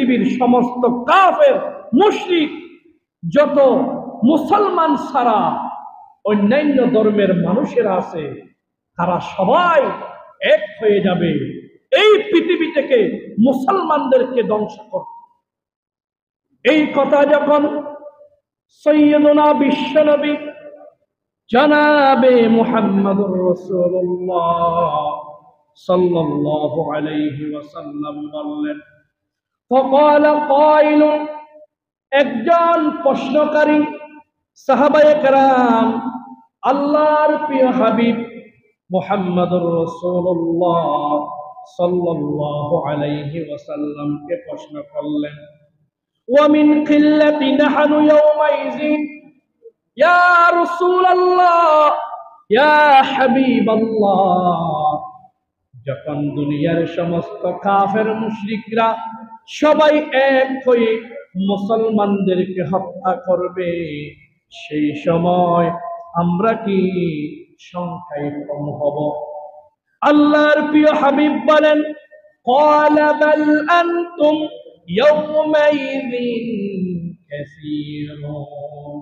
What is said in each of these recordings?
পৃথিবীর সমস্ত কাফের মুশরিক যত মুসলমান ছাড়া অন্যান্য ধর্মের মানুষেরা আছে তারা সবাই এক হয়ে যাবে এই পৃথিবী থেকে মুসলমানদেরকে ধ্বংস করতে। এই কথা যখন সৈয়দনা বিশ্বনবী জনাবে মুহাম্মদুর রাসূলুল্লাহ সাল্লাল্লাহু আলাইহি ওয়াসাল্লাম বললেন, ফাকাল কাইল, একজন প্রশ্নকারী সাহাবায়ে কেরাম আল্লাহর প্রিয় হাবিব মুহাম্মদুর রাসূলুল্লাহ সাল্লাল্লাহু আলাইহি ওয়াসাল্লামকে প্রশ্ন করলেন, ওয়া মিন কিল্লাতি নাহনু ইয়াওমাইযিন ইয়া রাসূলুল্লাহ ইয়া হাবিবাল্লাহ, যখন দুনিয়ার সমস্ত কাফের মুশরিকরা সবাই এক হয়ে মুসলমানদেরকে হত্যা করবে, সেই সময় আমরা কি সংখ্যায় কম হব? আল্লাহর প্রিয় হাবিব বলেন, ক্বালা বাল আনতুম ইয়াওমাইযিন কাসীরুন,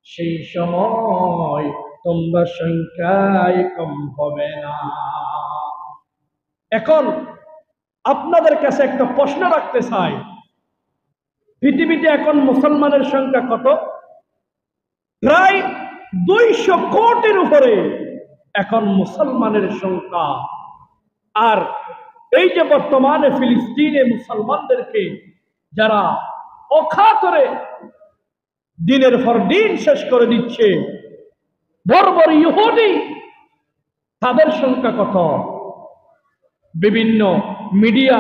সেই সময় তোমরা সংখ্যায় কম হবে না। এখন আপনাদের কাছে একটা প্রশ্ন রাখতে চাই, পৃথিবীতে এখন মুসলমানের সংখ্যা কত? প্রায় 200 কোটির উপরে এখন মুসলমানের সংখ্যা। আর এই যে বর্তমানে ফিলিস্তিনে মুসলমানদেরকে যারা অকাতরে দিনের পর দিন শেষ করে দিচ্ছে, বর্বর ইহুদি, তাদের সংখ্যা কত? বিভিন্ন মিডিয়া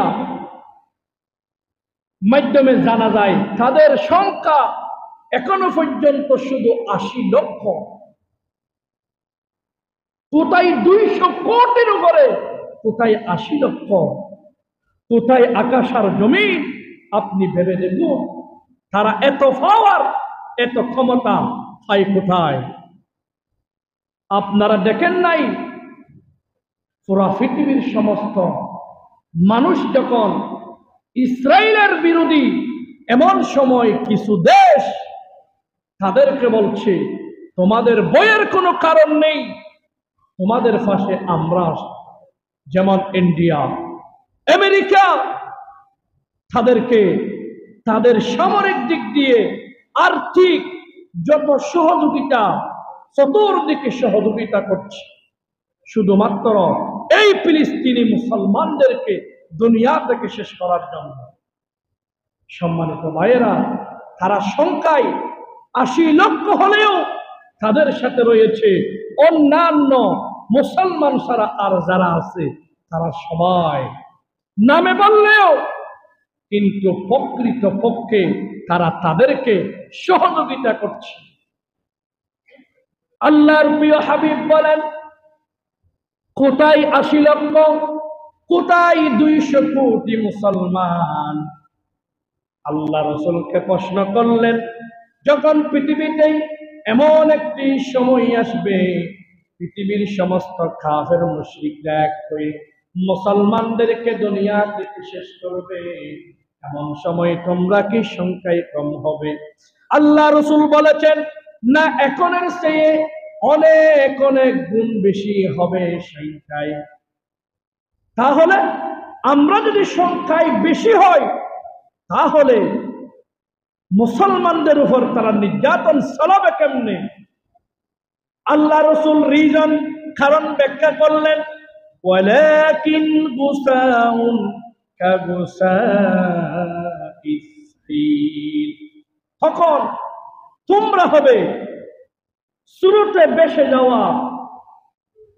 মাধ্যমে জানা যায় তাদের সংখ্যা এখনো পর্যন্ত শুধু 80 লক্ষ। কোথায় 200 কোটির উপরে, কোথায় 80 লক্ষ, কোথায় আকাশ আর জমিন? আপনি ভেবে দেখুন, তারা এত পাওয়ার, এত ক্ষমতা পায় কোথায়? আপনারা দেখেন নাই পুরা পৃথিবীর সমস্ত মানুষ যখন ইসরায়েলের বিরোধী, এমন সময় কিছু দেশ তাদেরকে বলছে তোমাদের ভয়ের কোনো কারণ নেই, তোমাদের পাশে আমরা, যেমন ইন্ডিয়া, আমেরিকা, তাদেরকে তাদের সামরিক দিক দিয়ে আর্থিক যত সহযোগিতা, চতুর্দিকে সহযোগিতা করছে শুধুমাত্র এই ফিলিস্তিনি মুসলমানদেরকে দুনিয়া থেকে শেষ করার জন্য। সম্মানিত ভাইয়েরা, তারা সংখ্যায় 80 লক্ষ হলেও তাদের সাথে রয়েছে অন্যান্য মুসলমান ছাড়া আর যারা আছে তারা সবাই নামে বললেও কিন্তু প্রকৃত পক্ষে তারা তাদেরকে সহযোগিতা করছে। আল্লাহর প্রিয় হাবিব বলেন, কোথায় 80 লক্ষ, কোথায় 200 কোটি মুসলমান? আল্লাহ রাসূলকে প্রশ্ন করলেন, যখন পৃথিবীতে এমন একটি সময় আসবে পৃথিবীর সমস্ত কাফের মুশরিকরা এক হয়ে মুসলমানদেরকে দুনিয়া থেকে শেষ করবে, এমন সময় তোমরা কি সংখ্যায় কম হবে? আল্লাহ রাসূল বলেছেন, না, এখনের চেয়ে অনেক অনেক গুণ বেশি হবে সংখ্যায়। তাহলে আমরা যদি সংখ্যায় বেশি হয়, তাহলে মুসলমানদের উপর তারা নির্যাতন চালাবে কেমনে? আল্লাহ রাসূল রিজন, কারণ ব্যাখ্যা করলেন, ওয়ালাকিন গুসাউন কাগুসাইস ফিল, তখন তোমরা হবে শুরুতে বেসে যাওয়া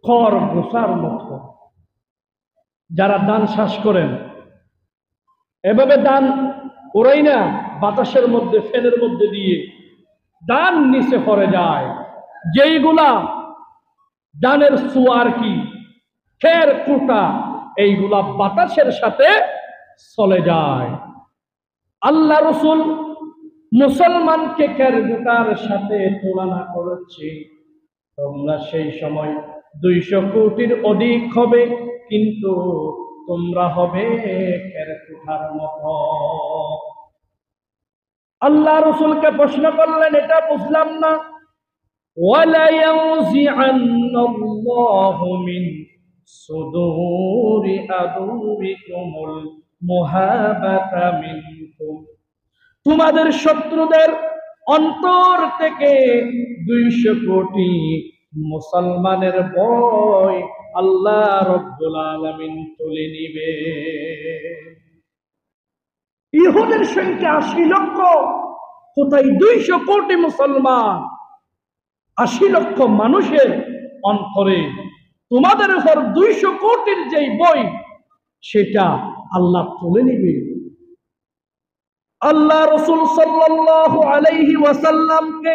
খরগোশের মতো। যারা ধান চাষ করেন, এভাবে ধান ওরাই না, বাতাসের মধ্যে, ফ্যানের মধ্যে দিয়ে ধান নিচে পড়ে যায়, যেইগুলা ধানের সুয়ার কি খের কুটা, এইগুলা বাতাসের সাথে চলে যায়। আল্লাহ রাসূল মুসলমানকে খের কুটার সাথে তুলনা করেছে। তোমরা সেই সময় 200 কোটির অধিক হবে, কিন্তু তোমরা হবে খের কুটার মতো। আল্লাহ রসুলকে প্রশ্ন করলেন, এটা বুঝলাম না। ওয়ালা ইয়াউজিআন্নাল্লাহু মিন সুদূরি আদুবিকুমুল মুহাবাতা মিনকুম, তোমাদের শত্রুদের অন্তর থেকে 200 কোটি মুসলমানের ভয় আল্লাহ রব্বুল আলামিন তুলে নিবে। ইহুদের সংখ্যা 80 লক্ষ, কোথায় 200 কোটি মুসলমান। 80 লক্ষ মানুষের অন্তরে তোমাদের উপর 200 কোটির যেই ভয়, সেটা আল্লাহ তুলে নিবে। আল্লাহ রাসূল সাল্লাল্লাহু আলাইহি ওয়াসাল্লামকে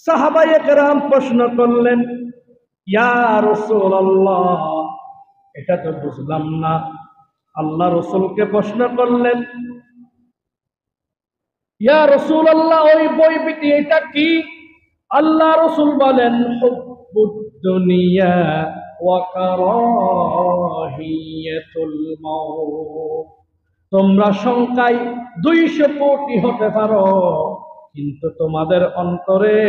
সাহাবায়ে কেরাম প্রশ্ন করলেন, ইয়া রাসূলুল্লাহ, এটা তো বুঝলাম না। আল্লাহ রাসূলকে প্রশ্ন করলেন, ইয়া রাসূলুল্লাহ, ওই ভয়ভীতি এটা কি? আল্লাহ রাসূল বলেন, হুব্বুদ দুনিয়া ওয়া কারাহিয়াতুল মাউত। তোমরা সংখ্যায় 200 কোটি হতে পারো, কিন্তু তোমাদের অন্তরে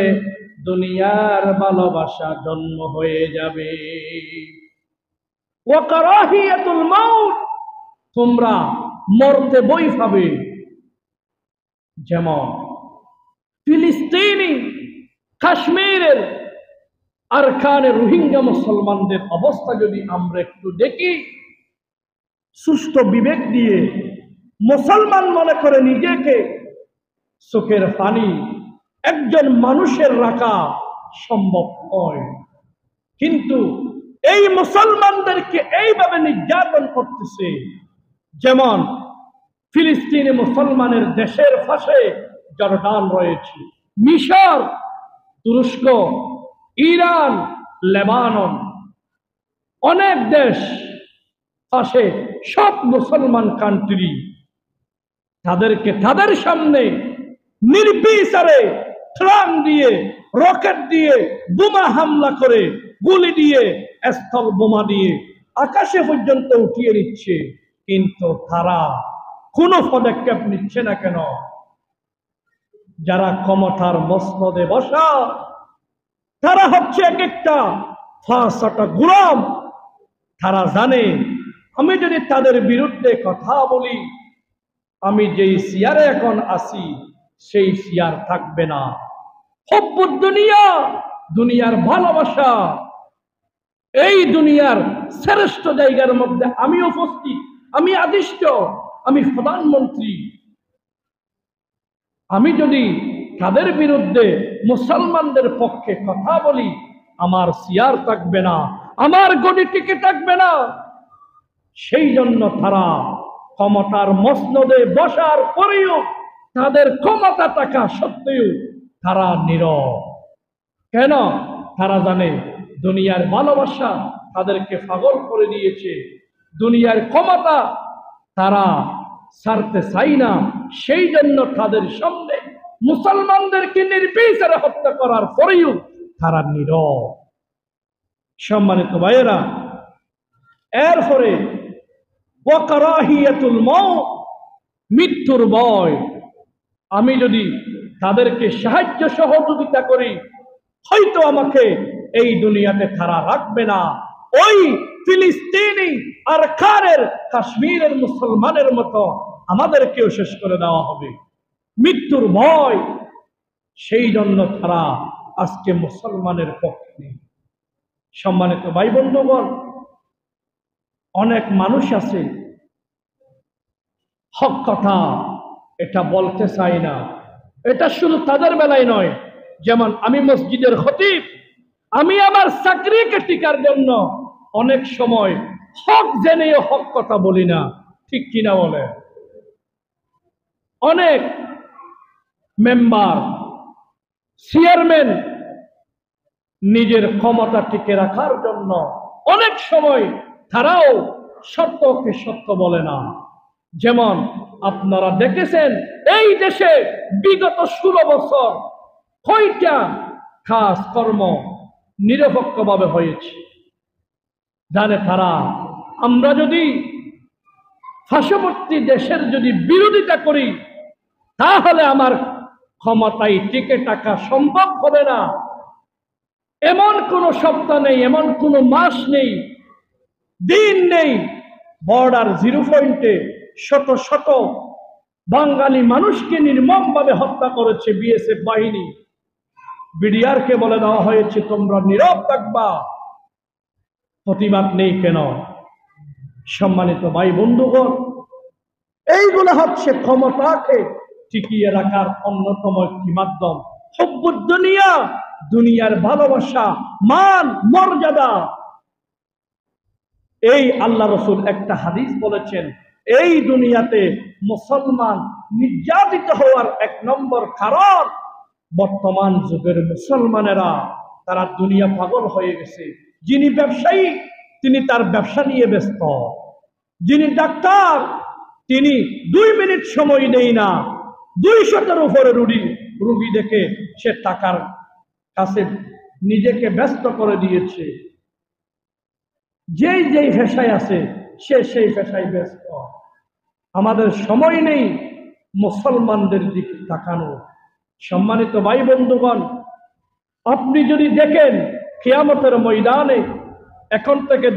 দুনিয়ার ভালোবাসা জন্ম হয়ে যাবে। ওয়া কারাহিয়াতুল মাউত, তোমরা মরতে ভয় পাবে। যেমন ফিলিস্তিনি কাশ্মীরের আরকানে রোহিঙ্গা মুসলমানদের অবস্থা যদি আমরা একটু দেখি, সুস্থ বিবেক দিয়ে মুসলমান মনে করে নিজেকে, চোখের পানি একজন মানুষের রাখা সম্ভব হয়, কিন্তু এই মুসলমানদেরকে এইভাবে নির্যাতন করতেছে। যেমন ফিলিস্তিনি মুসলমানের দেশের পাশে জর্ডান রয়েছে, মিশর, তুরস্ক, ইরান, লেবানন, অনেক দেশ পাশে, সব মুসলমান কান্ট্রি। তাদেরকে তাদের সামনে নির্বিচারে ট্রাম দিয়ে, রকেট দিয়ে, বোমা হামলা করে, গুলি দিয়ে, স্থল বোমা দিয়ে আকাশে পর্যন্ত উঠিয়ে নিচ্ছে, কিন্তু তারা কোনো পদক্ষেপ নিচ্ছে না কেন? যারা ক্ষমতার মসনদে বসা, তারা হচ্ছে এক একটা ফাঁসটা গোলাম। তারা জানে, আমি যদি তাদের বিরুদ্ধে কথা বলি, আমি যেই চেয়ারে এখন আছি সেই চেয়ার থাকবে না। হুব্বুদ দুনিয়া, দুনিয়ার ভালোবাসা, এই দুনিয়ার শ্রেষ্ঠ জায়গার মধ্যে আমি উপস্থিত, আমি আদিষ্ট, আমি প্রধানমন্ত্রী। আমি যদি তাদের বিরুদ্ধে মুসলমানদের পক্ষে কথা বলি, আমার চেয়ার থাকবে না, আমার গদি টিকে থাকবে না। সেই জন্য তারা ক্ষমতার মসনদে বসার পরেও, তাদের ক্ষমতা থাকা সত্ত্বেও তারা নীরব। কেন? তারা জানে দুনিয়ার ভালোবাসা তাদেরকে পাগল করে দিয়েছে, দুনিয়ার ক্ষমতা তারা ছাড়তে চাই না। সেই জন্য তাদের সামনে মুসলমানদেরকে নির্বিচারে হত্যা করার পরেও তারা নীরব। সম্মানিত ভাইয়েরা, এরপরে ওয়া কারাহিয়াতুল মাউত, মৃত্যুর ভয়। আমি যদি তাদেরকে সাহায্য সহযোগিতা করি, হয়তো আমাকে এই দুনিয়াতে তারা রাখবে না, ওই ফিলিস্তিনি আরকানের কাশ্মীরের মুসলমানের মতো আমাদেরকেও শেষ করে দেওয়া হবে। মৃত্যুর ভয়, সেই জন্য তারা আজকে মুসলমানের পক্ষে নেই। সম্মানিত ভাই বন্ধুগণ, অনেক মানুষ আছে হক কথা এটা বলতে চাই না। এটা শুধু তাদের বেলায় নয়। যেমন আমি মসজিদের খতিব, আমি আমার চাকরিকে টিকার জন্য অনেক সময় হক জেনেও হক কথা বলি না, ঠিক কিনা বলে? অনেক মেম্বার, চেয়ারম্যান নিজের ক্ষমতা টিকে রাখার জন্য অনেক সময় তারাও সত্যকে সত্য বলে না। যেমন আপনারা দেখেছেন এই দেশে বিগত 16 বছর কয়টা কাজ কর্ম নিরপেক্ষভাবে হয়েছে জানে তারা। আমরা যদি পার্শ্ববর্তী দেশের যদি বিরোধিতা করি, তাহলে আমার ক্ষমতায় টিকে থাকা সম্ভব হবে না। এমন কোনো সপ্তাহ নেই, এমন কোনো মাস নেই, দিন নেই, বর্ডার জিরো পয়েন্টে শত শত বাঙালি মানুষকে নির্মমভাবে হত্যা করেছে বিএসএফ বাহিনী। বিডিআরকে বলে দেওয়া হয়েছে তোমরা নীরব থাকবা, প্রতিবাদ নেই কেন? সম্মানিত ভাই বন্ধুগণ, এইগুলো হচ্ছে ক্ষমতাকে টিকিয়ে রাখার অন্যতম একটি মাধ্যম। হুব্বুদ দুনিয়া, দুনিয়ার ভালোবাসা, মান মর্যাদা। এই আল্লাহ রসুল একটা হাদিস বলেছেন, এই দুনিয়াতে মুসলমান নির্যাতিত হওয়ার এক নম্বর কারণ বর্তমান যুগের মুসলমানেরা তারা দুনিয়া পাগল হয়ে গেছে। যিনি ব্যবসায়ী তিনি তার ব্যবসা নিয়ে ব্যস্ত, যিনি ডাক্তার তিনি 2 মিনিট সময় নেই না, 200-এর উপরে রুগী দেখে সে টাকার কাছে নিজেকে ব্যস্ত করে দিয়েছে। যেই যেই পেশায় আছে সে সেই পেশায় ব্যস্ত। আমাদের সময় নেই মুসলমানদের দিকে তাকানো। সম্মানিত ভাই বন্ধুগণ, আপনি যদি দেখেন কিয়ামতের ময়দানে এখন থেকে